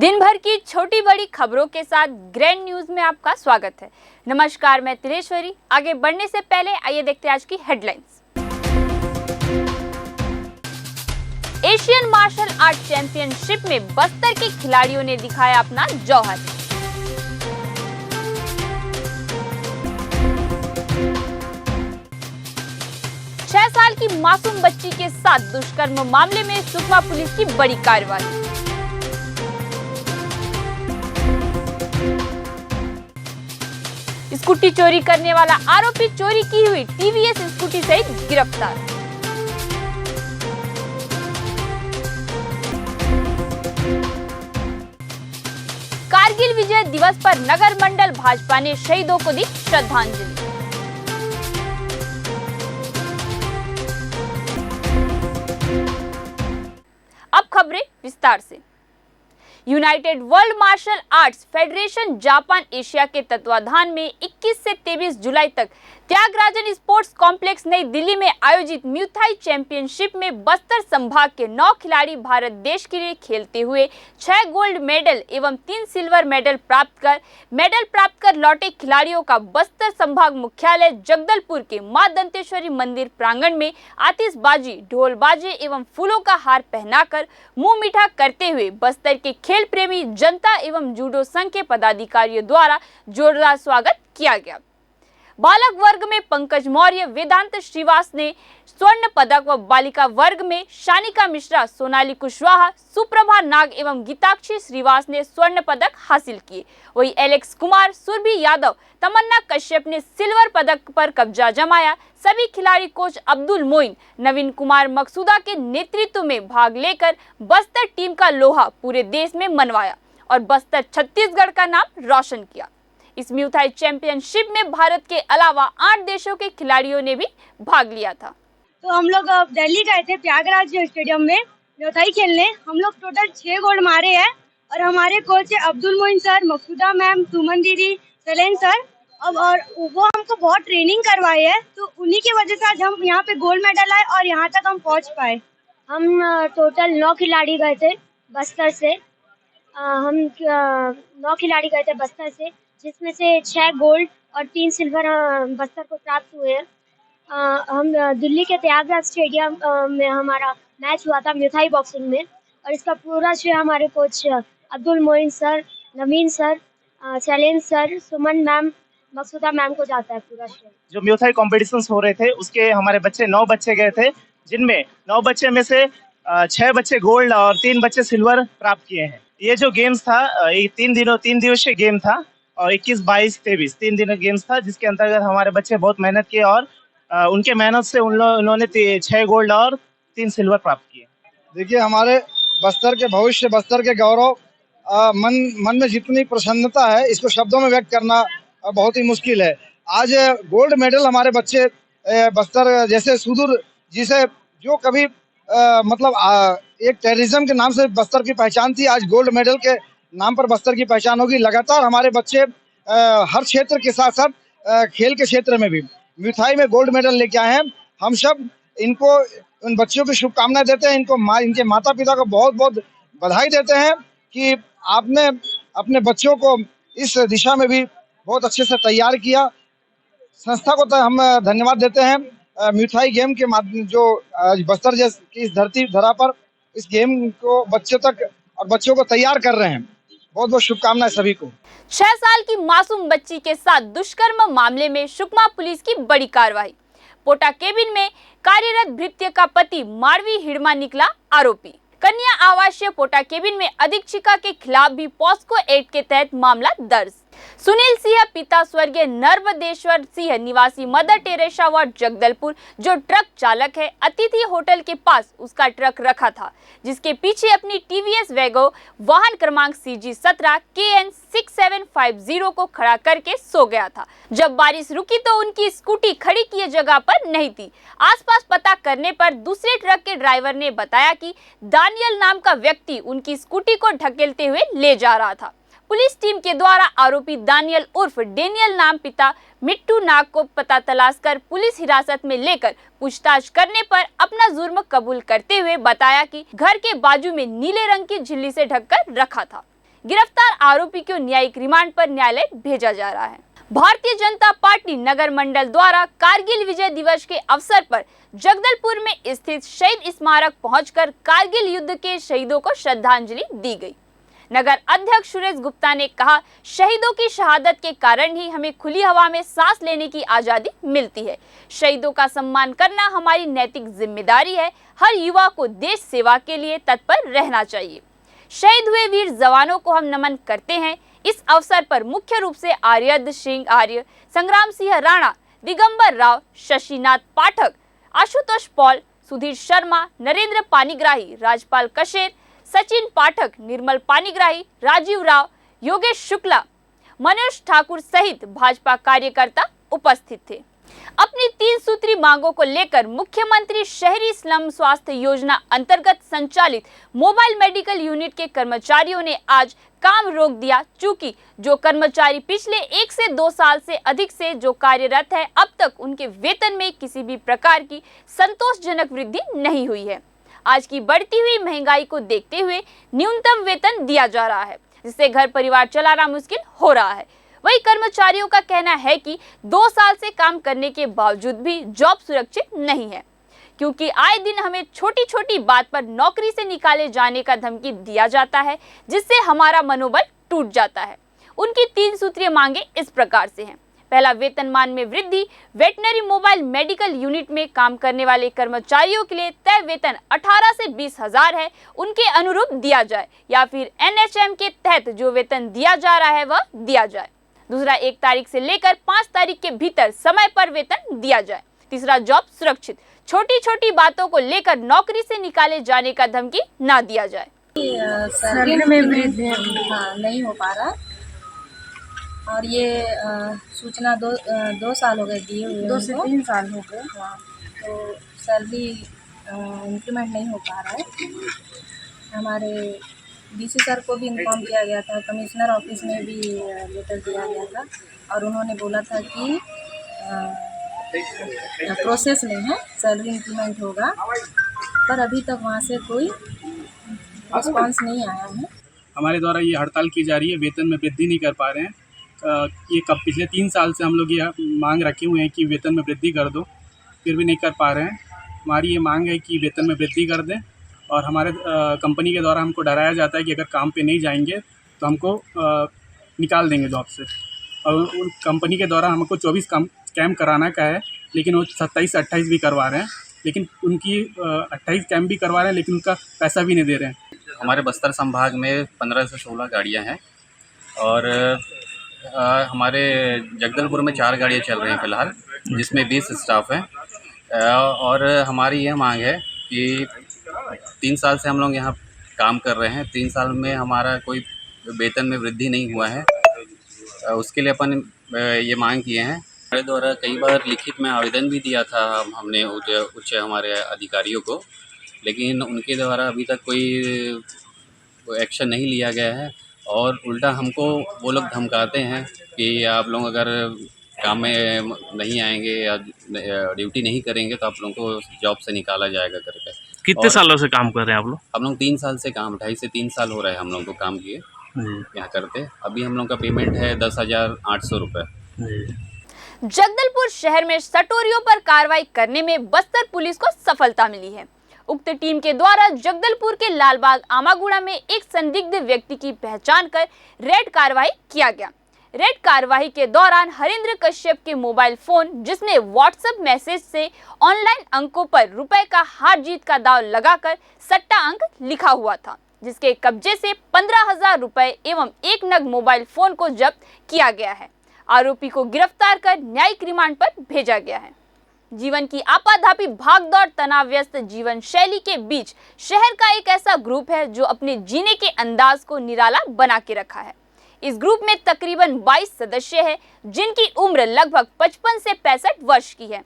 दिन भर की छोटी बड़ी खबरों के साथ ग्रैंड न्यूज में आपका स्वागत है। नमस्कार, मैं तिलेश्वरी। आगे बढ़ने से पहले आइए देखते हैं आज की headlines. Asian martial art championship में बस्तर के खिलाड़ियों ने दिखाया अपना जौहर। छह साल की मासूम बच्ची के साथ दुष्कर्म मामले में सुकमा पुलिस की बड़ी कार्रवाई। स्कूटी चोरी करने वाला आरोपी चोरी की हुई टीवीएस स्कूटी सहित गिरफ्तार। कारगिल विजय दिवस पर नगर मंडल भाजपा ने शहीदों को दी श्रद्धांजलि। अब खबरें विस्तार से। United World Martial Arts Federation Japan Asia के तत्वाधान में 21 से 23 जुलाई तक त्यागराजन स्पोर्ट्स कॉम्प्लेक्स नई दिल्ली में आयोजित म्यूथाई चैंपियनशिप में बस्तर संभाग के 9 खिलाड़ी भारत देश के लिए खेलते हुए 6 गोल्ड मेडल एवं 3 सिल्वर मेडल प्राप्त कर लौटे खिलाड़ियों का बस्तर संभाग मुख्यालय जगदलपुर के मां दंतेश्वरी मंदिर प्रांगण में आतिशबाजी, ढोल बाजे एवं फूलों का हार पहनाकर मुंह मीठा करते हुए बस्तर के खेल प्रेमी जनता एवं जूडो संघ के पदाधिकारियों द्वारा जोरदार स्वागत किया गया। बालक वर्ग में पंकज मौर्य, वेदांत श्रीवास ने स्वर्ण पदक व बालिका वर्ग में शानिका मिश्रा, सोनाली कुशवाहा, सुप्रभा नाग एवं गीताक्षी श्रीवास ने स्वर्ण पदक हासिल किए। वहीं एलेक्स कुमार, सुरभि यादव, तमन्ना कश्यप ने सिल्वर पदक पर कब्जा जमाया। सभी खिलाड़ी कोच अब्दुल मोइन, नवीन कुमार मकसूदा के नेतृत्व में भाग लेकर बस्तर टीम का लोहा पूरे देश में मनवाया और बस्तर छत्तीसगढ़ का नाम रोशन किया। इस म्यूथाई चैंपियनशिप में भारत के अलावा 8 देशों के खिलाड़ियों ने भी भाग लिया था। तो हम लोग दिल्ली गए थे त्यागराज स्टेडियम में म्यूथाई खेलने। हम लोग टोटल 6 गोल मारे हैं और हमारे कोच है अब्दुल मोइन सर, मकसूदा मैम, सुमन दीदी, सलेन सर। अब और वो हमको बहुत ट्रेनिंग करवाई है, तो उन्हीं की वजह से आज हम यहाँ पे गोल्ड मेडल आए और यहाँ तक हम पहुँच पाए। हम टोटल 9 खिलाड़ी गए थे बस्तर से। हम 9 खिलाड़ी गए थे बस्तर से, जिसमें से 6 गोल्ड और 3 सिल्वर बस्तर को प्राप्त हुए हैं। हम दिल्ली के त्यागराज स्टेडियम में हमारा मैच हुआ था म्यूथाई बॉक्सिंग में, और इसका पूरा श्रेय हमारे कोच अब्दुल मोइन सर, नवीन सर, शैलेन सर, सुमन मैम, मकसूदा मैम को जाता है पूरा श्रेय। जो म्यूथाई कॉम्पिटिशन्स हो रहे थे उसके हमारे बच्चे 9 बच्चे गए थे, जिनमें 9 बच्चे में से 6 बच्चे गोल्ड और 3 बच्चे सिल्वर प्राप्त किए हैं। ये जो गेम्स था, ये 3 दिवसीय गेम था और 21, 22, 23 3 दिन गेम्स था, जिसके अंतर्गत हमारे बच्चे बहुत मेहनत किए और उनके मेहनत से उन्होंने 6 गोल्ड और 3 सिल्वर प्राप्त किए। देखिए, हमारे बस्तर के भविष्य, बस्तर के गौरव, मन में जितनी प्रसन्नता है इसको शब्दों में व्यक्त करना बहुत ही मुश्किल है। आज गोल्ड मेडल हमारे बच्चे बस्तर जैसे सुदूर जिसे जो कभी एक टेररिज्म के नाम से बस्तर की पहचान थी, आज गोल्ड मेडल के नाम पर बस्तर की पहचान होगी। लगातार हमारे बच्चे हर क्षेत्र के साथ साथ खेल के क्षेत्र में भी म्यूथाई में गोल्ड मेडल लेके आए हैं। हम सब इनको, उन बच्चों की शुभकामनाएं देते हैं। इनके माता पिता को बहुत बहुत बधाई देते हैं कि आपने अपने बच्चों को इस दिशा में भी बहुत अच्छे से तैयार किया। संस्था को तो हम धन्यवाद देते हैं। म्यूथाई गेम के माध्यम जो बस्तर की इस धरा पर इस गेम को बच्चों तक और बच्चों को तैयार कर रहे हैं। बहुत बहुत शुभकामनाएं सभी को। 6 साल की मासूम बच्ची के साथ दुष्कर्म मामले में सुकमा पुलिस की बड़ी कार्रवाई। पोटा केबिन में कार्यरत भृत्य का पति मारवी हिड़मा निकला आरोपी। कन्या आवासीय पोटा केबिन में अधीक्षिका के खिलाफ भी पॉस्को एक्ट के तहत मामला दर्ज। सुनील सिंह पिता स्वर्गीय नर्मदेश्वर सिंह निवासी मदर टेरेसा वार्ड जगदलपुर, जो ट्रक चालक है, अतिथि होटल के पास उसका ट्रक रखा था, जिसके पीछे अपनी टीवीएस वैगो वाहन क्रमांक CG17 KN 6750 को खड़ा करके सो गया था। जब बारिश रुकी तो उनकी स्कूटी खड़ी किए जगह पर नहीं थी। आसपास पता करने पर दूसरे ट्रक के ड्राइवर ने बताया कि दानियल नाम का व्यक्ति उनकी स्कूटी को ढकेलते हुए ले जा रहा था। पुलिस टीम के द्वारा आरोपी दानियल उर्फ डेनियल नाम पिता मिट्टू नाग को पता तलाश कर पुलिस हिरासत में लेकर पूछताछ करने पर अपना जुर्म कबूल करते हुए बताया कि घर के बाजू में नीले रंग की झिल्ली से ढककर रखा था। गिरफ्तार आरोपी को न्यायिक रिमांड पर न्यायालय भेजा जा रहा है। भारतीय जनता पार्टी नगर मंडल द्वारा कारगिल विजय दिवस के अवसर पर जगदलपुर में स्थित शहीद स्मारक पहुंचकर कारगिल युद्ध के शहीदों को श्रद्धांजलि दी गई। नगर अध्यक्ष सुरेश गुप्ता ने कहा, शहीदों की शहादत के कारण ही हमें खुली हवा में सांस लेने की आजादी मिलती है। शहीदों का सम्मान करना हमारी नैतिक जिम्मेदारी है। हर युवा को देश सेवा के लिए तत्पर रहना चाहिए। शहीद हुए वीर जवानों को हम नमन करते हैं। इस अवसर पर मुख्य रूप से आर्यद सिंह आर्य, संग्राम सिंह राणा, दिगंबर राव, शशिनाथ पाठक, आशुतोष पॉल, सुधीर शर्मा, नरेंद्र पानीग्राही, राजपाल कशेर, सचिन पाठक, निर्मल पानीग्राही, राजीव राव, योगेश शुक्ला, मनोज ठाकुर सहित भाजपा कार्यकर्ता उपस्थित थे। अपनी 3 सूत्री मांगों को लेकर मुख्यमंत्री शहरी स्लम स्वास्थ्य योजना अंतर्गत संचालित मोबाइल मेडिकल यूनिट के कर्मचारियों ने आज काम रोक दिया। चूंकि जो कर्मचारी पिछले 1 से 2 साल से अधिक से जो कार्यरत है, अब तक उनके वेतन में किसी भी प्रकार की संतोषजनक वृद्धि नहीं हुई है। आज की बढ़ती हुई महंगाई को देखते हुए न्यूनतम वेतन दिया जा रहा है, जिससे घर परिवार चलाना मुश्किल हो रहा है। वही कर्मचारियों का कहना है कि 2 साल से काम करने के बावजूद भी जॉब सुरक्षित नहीं है, क्योंकि आए दिन हमें छोटी छोटी बात पर नौकरी से निकाले जाने का धमकी दिया जाता है, जिससे हमारा मनोबल टूट जाता है। उनकी 3 सूत्रीय मांगे इस प्रकार से हैं। पहला, वेतनमान में वृद्धि। वेटनरी मोबाइल मेडिकल यूनिट में काम करने वाले कर्मचारियों के लिए तय वेतन 18 से 20 हजार है, उनके अनुरूप दिया जाए, या फिर NHM के तहत जो वेतन दिया जा रहा है वह दिया जाए। दूसरा, 1 तारीख से लेकर 5 तारीख के भीतर समय पर वेतन दिया जाए। तीसरा, जॉब सुरक्षित। छोटी छोटी बातों को लेकर नौकरी से निकाले जाने का धमकी ना दिया जाए। सैलरी में वृद्धि नहीं हो पा रहा, और ये सूचना 2 साल हो गए दिए हुए, 2 से 3 साल हो गए। हाँ, तो सैलरी इंक्रीमेंट नहीं हो पा रहा है। हमारे DC सर को भी इन्फॉर्म किया गया था, कमिश्नर ऑफिस में भी लेटर दिया गया था, और उन्होंने बोला था कि प्रोसेस में है, सैलरी इंक्रीमेंट होगा, पर अभी तक वहाँ से कोई रिस्पांस नहीं आया है। हमारे द्वारा ये हड़ताल की जा रही है, वेतन में वृद्धि नहीं कर पा रहे हैं। ये कब पिछले 3 साल से हम लोग ये मांग रखे हुए हैं कि वेतन में वृद्धि कर दो, फिर भी नहीं कर पा रहे हैं। हमारी ये मांग है कि वेतन में वृद्धि कर दें, और हमारे कंपनी के द्वारा हमको डराया जाता है कि अगर काम पे नहीं जाएंगे तो हमको निकाल देंगे जॉब से। और उन कंपनी के द्वारा हमको 24 कैम्प कराना का है, लेकिन वो 27 से 28 भी करवा रहे हैं, लेकिन उनकी 28 कैम्प भी करवा रहे हैं, लेकिन उनका पैसा भी नहीं दे रहे हैं। हमारे बस्तर संभाग में 15 से 16 गाड़ियाँ हैं, और हमारे जगदलपुर में 4 गाड़ियाँ चल रही हैं फ़िलहाल, जिसमें 20 स्टाफ हैं। और हमारी यह मांग है कि 3 साल से हम लोग यहाँ काम कर रहे हैं, 3 साल में हमारा कोई वेतन में वृद्धि नहीं हुआ है। उसके लिए अपन ये मांग किए हैं। हमारे द्वारा कई बार लिखित में आवेदन भी दिया था हमने उच्च हमारे अधिकारियों को, लेकिन उनके द्वारा अभी तक कोई एक्शन नहीं लिया गया है, और उल्टा हमको वो लोग धमकाते हैं कि आप लोग अगर काम में नहीं आएंगे या ड्यूटी नहीं करेंगे तो आप लोगों को जॉब से निकाला जाएगा करके। कितने सालों से काम कर रहे हैं आप लोग? हम लोग 3 साल से काम, 2.5 से 3 साल हो रहा है हम लोग को काम किए यहाँ करते। अभी हम लोग का पेमेंट है 10,800 रुपये। जगदलपुर शहर में सटोरियों पर कार्रवाई करने में बस्तर पुलिस को सफलता मिली है। उक्त टीम के द्वारा जगदलपुर के लालबाग आमागुड़ा में एक संदिग्ध व्यक्ति की पहचान कर रेड कार्रवाई किया गया। रेड कार्रवाई के दौरान हरेंद्र कश्यप के मोबाइल फोन, जिसमें व्हाट्सएप मैसेज से ऑनलाइन अंकों पर रुपए का हार जीत का दाव लगाकर सट्टा अंक लिखा हुआ था, जिसके कब्जे से 15,000 रुपए एवं 1 नग मोबाइल फोन को जब्त किया गया है। आरोपी को गिरफ्तार कर न्यायिक रिमांड पर भेजा गया है। जीवन की आपाधापी भागदौड़ तनाव व्यस्त जीवन शैली के बीच शहर का एक ऐसा ग्रुप है जो अपने जीने के अंदाज को निराला बना के रखा है। इस ग्रुप में तकरीबन 22 सदस्य हैं, जिनकी उम्र लगभग 55 से 65 वर्ष की है,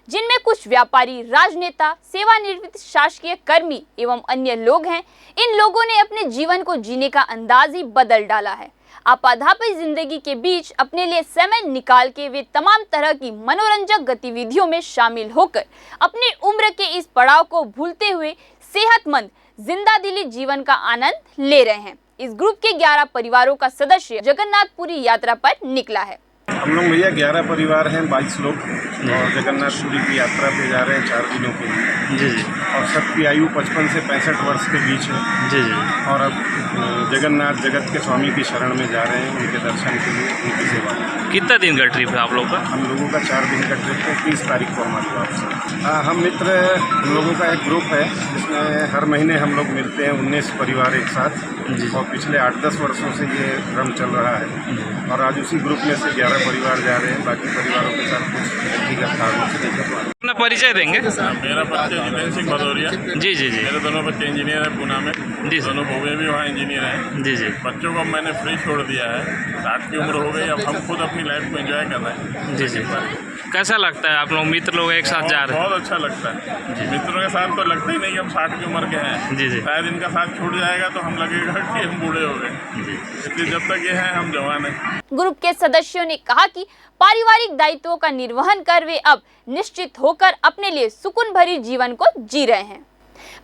जिनमें कुछ व्यापारी, राजनेता, सेवानिवृत्त शासकीय कर्मी एवं अन्य लोग हैं। इन लोगों ने अपने जीवन को जीने का अंदाज ही बदल डाला है। आपाधापी जिंदगी के बीच अपने लिए समय निकाल के वे तमाम तरह की मनोरंजक गतिविधियों में शामिल होकर अपनी उम्र के इस पड़ाव को भूलते हुए सेहतमंद जिंदादिली जीवन का आनंद ले रहे हैं। इस ग्रुप के 11 परिवारों का सदस्य जगन्नाथपुरी यात्रा पर निकला है। हम लोग भैया 11 परिवार हैं, 22 लोग, और जगन्नाथपुरी की यात्रा पे जा रहे हैं 4 दिनों के लिए। जी जी। और सबकी आयु 55 से 65 वर्ष के बीच है। जी जी। और अब जगन्नाथ जगत के स्वामी की शरण में जा रहे हैं, उनके दर्शन के लिए, उनकी सेवा में। कितना दिन का ट्रिप है आप लोग का? हम लोगों का 4 दिन का ट्रिप है, 30 तारीख को हमारी वापसी। हम मित्र, हम लोगों का एक ग्रुप है जिसमें हर महीने हम लोग मिलते हैं, 19 परिवार एक साथ, और पिछले 8-10 वर्षों से ये क्रम चल रहा है। और आज उसी ग्रुप में से 11 परिवार जा रहे हैं, बाकी परिवारों के साथ कुछ व्यक्तिगत कारणों से नहीं कर पा रहे। अपना परिचय देंगे? मेरा परिचय जितेंद्र सिंह भदौरिया। जी जी जी। मेरे दोनों बच्चे इंजीनियर हैं पूना में। जी। दोनों बहुएं भी वहाँ इंजीनियर हैं। जी जी। बच्चों को मैंने फ्री छोड़ दिया है, 60 की उम्र हो गई, अब हम खुद अपनी लाइफ को एंजॉय कर रहे हैं। जी जी। कैसा लगता है आप लोग मित्र लोग एक साथ जा रहे हैं? बहुत अच्छा लगता है। मित्रों के साथ तो लगता ही नहीं कि हम 60 की उम्र के हैं। जी जी। शायद इनका साथ छूट जाएगा तो हम लगेगा कि हम बूढ़े हो गए, इसलिए जब तक ये हैं हम जवान हैं। ग्रुप के सदस्यों ने कहा कि पारिवारिक दायित्वों का निर्वहन कर वे अब निश्चित होकर अपने लिए सुकून भरी जीवन को जी रहे हैं।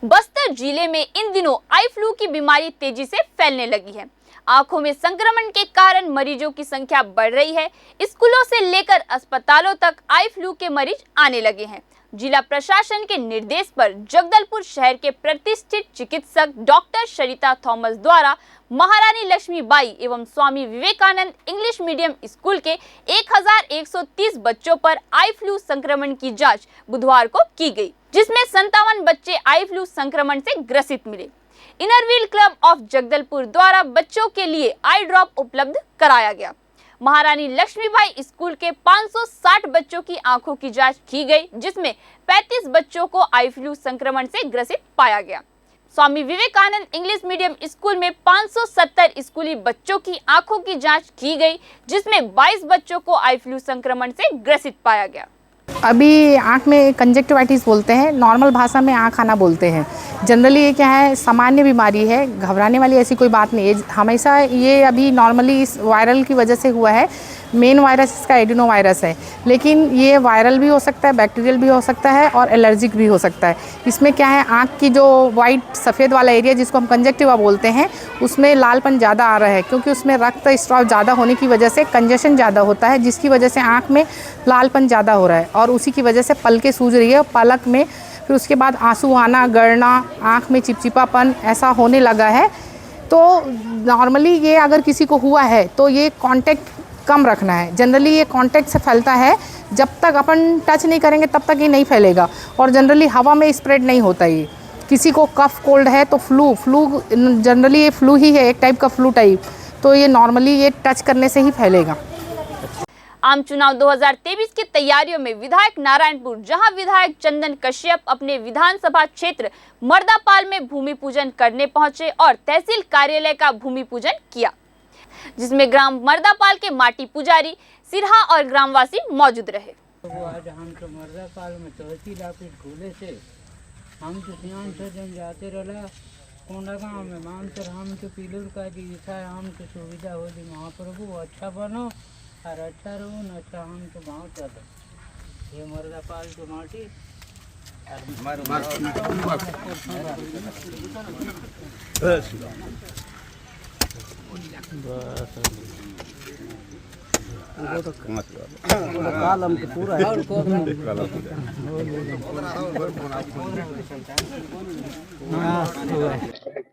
बस्तर जिले में इन दिनों आई फ्लू की बीमारी तेजी से फैलने लगी है। आंखों में संक्रमण के कारण मरीजों की संख्या बढ़ रही है। स्कूलों से लेकर अस्पतालों तक आई फ्लू के मरीज आने लगे हैं। जिला प्रशासन के निर्देश पर जगदलपुर शहर के प्रतिष्ठित चिकित्सक डॉक्टर सरिता थॉमस द्वारा महारानी लक्ष्मीबाई एवं Swami Vivekananda English medium school के 1130 बच्चों पर आई फ्लू संक्रमण की जांच बुधवार को की गई, जिसमें 57 बच्चे आई फ्लू संक्रमण से ग्रसित मिले। इनरव्हील क्लब ऑफ जगदलपुर द्वारा बच्चों के लिए आई ड्रॉप उपलब्ध कराया गया। महारानी लक्ष्मीबाई स्कूल के 560 बच्चों की आंखों की जांच की गई, जिसमें 35 बच्चों को आई फ्लू संक्रमण से ग्रसित पाया गया। Swami Vivekananda English medium school में 570 स्कूली बच्चों की आंखों की जांच की गई, जिसमें 22 बच्चों को आई फ्लू संक्रमण से ग्रसित पाया गया। अभी आँख में कंजक्टिवाइटिस बोलते हैं, नॉर्मल भाषा में आँख आना बोलते हैं। जनरली ये क्या है, सामान्य बीमारी है, घबराने वाली ऐसी कोई बात नहीं है। हमेशा ये अभी नॉर्मली इस वायरल की वजह से हुआ है। मेन वायरस इसका एडिनो वायरस है, लेकिन ये वायरल भी हो सकता है, बैक्टीरियल भी हो सकता है और एलर्जिक भी हो सकता है। इसमें क्या है, आँख की जो वाइट सफ़ेद वाला एरिया जिसको हम कंजक्टिवा बोलते हैं, उसमें लालपन ज़्यादा आ रहा है, क्योंकि उसमें रक्त स्त्राव ज़्यादा होने की वजह से कंजेशन ज़्यादा होता है, जिसकी वजह से आँख में लालपन ज़्यादा हो रहा है और उसी की वजह से पलकें सूज रही है। पलक में फिर उसके बाद आंसू आना, गड़ना, आँख में चिपचिपापन ऐसा होने लगा है। तो नॉर्मली ये अगर किसी को हुआ है तो ये कांटेक्ट कम रखना है। जनरली ये कांटेक्ट से फैलता है, जब तक अपन टच नहीं करेंगे तब तक ये नहीं फैलेगा और जनरली हवा में स्प्रेड नहीं होता। ये किसी को कफ कोल्ड है तो फ्लू जनरली ये फ्लू ही है, एक टाइप का फ्लू टाइप, तो ये नॉर्मली ये टच करने से ही फैलेगा। आम चुनाव 2023 की तैयारियों में विधायक नारायणपुर, जहां विधायक चंदन कश्यप अपने विधानसभा क्षेत्र मर्दापाल में भूमि पूजन करने पहुंचे और तहसील कार्यालय का भूमि पूजन किया, जिसमें ग्राम मर्दापाल के माटी पुजारी, सिरहा और ग्रामवासी मौजूद रहे। आज हम तो मर्दापाल में तहसील ऑफिस खुले से हम तो सियान से जन जाते रहा कोंडा गाँव में मानसर हम तो पिलुर का जी था, हम तो सुविधा हो दी महाप्रभु अच्छा बनो और अच्छा रहो न अच्छा हम तो गाँव चलो। ये मर्दापाल के माटी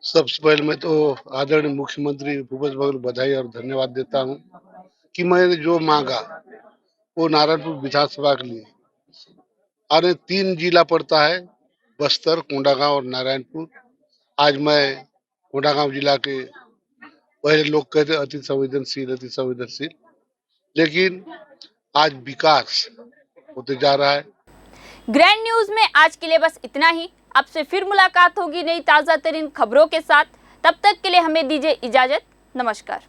सबसे पहले मैं तो आदरणीय मुख्यमंत्री भूपेश बघेल बधाई और धन्यवाद देता हूं कि मैंने जो मांगा वो नारायणपुर विधानसभा के लिए, और 3 जिला पड़ता है, बस्तर, कोंडागांव और नारायणपुर। आज मैं कोंडागांव जिला के, पहले लोग कहते अति संवेदनशील, लेकिन आज विकास होते जा रहा है। ग्रैंड न्यूज में आज के लिए बस इतना ही। आपसे फिर मुलाकात होगी नई ताजा तरीन खबरों के साथ। तब तक के लिए हमें दीजिए इजाजत। नमस्कार।